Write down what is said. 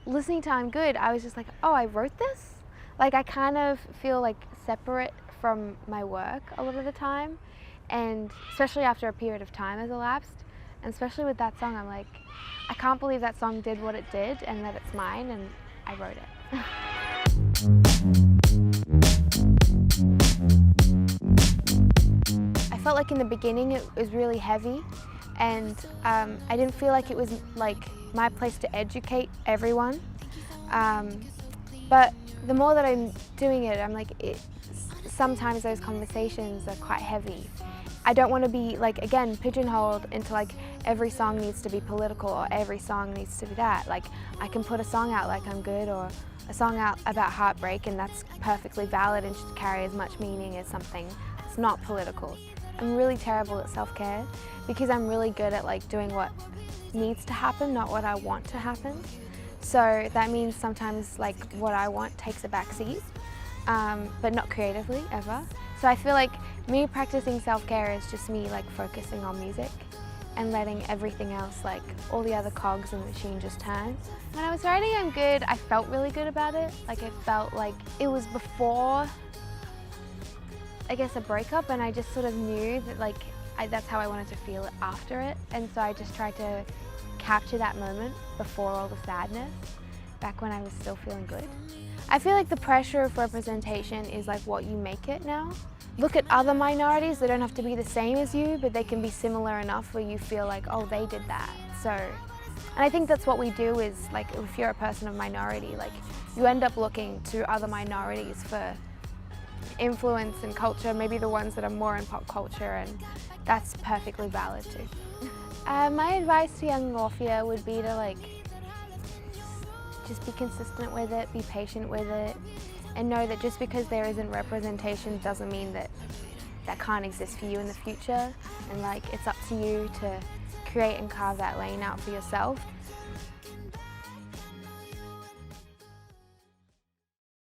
listening to I'm Good, I was just like, oh, I wrote this? Like, I kind of feel like separate from my work a lot of the time, and especially after a period of time has elapsed, and especially with that song, I'm like, I can't believe that song did what it did and that it's mine and I wrote it. I felt like in the beginning it was really heavy, and I didn't feel like it was like my place to educate everyone. But the more that I'm doing it, I'm like, sometimes those conversations are quite heavy. I don't want to be like, again, pigeonholed into like every song needs to be political or every song needs to be that. Like, I can put a song out like I'm Good, or a song out about heartbreak, and that's perfectly valid and should carry as much meaning as something that's not political. I'm really terrible at self-care because I'm really good at like doing what needs to happen, not what I want to happen. So that means sometimes like what I want takes a backseat, but not creatively ever. So I feel like me practicing self-care is just me like focusing on music and letting everything else, like all the other cogs in the machine, just turn. When I was writing I'm Good, I felt really good about it. Like, it felt like it was before, I guess, a breakup, and I just sort of knew that like that's how I wanted to feel after it. And so I just tried to capture that moment before all the sadness, back when I was still feeling good. I feel like the pressure of representation is like what you make it now. Look at other minorities, they don't have to be the same as you, but they can be similar enough where you feel like, oh, they did that. So, and I think that's what we do is, like, if you're a person of minority, like, you end up looking to other minorities for influence and culture, maybe the ones that are more in pop culture, and that's perfectly valid too. My advice to young Wafia would be to like, just be consistent with it, be patient with it, and know that just because there isn't representation doesn't mean that that can't exist for you in the future. And like, it's up to you to create and carve that lane out for yourself.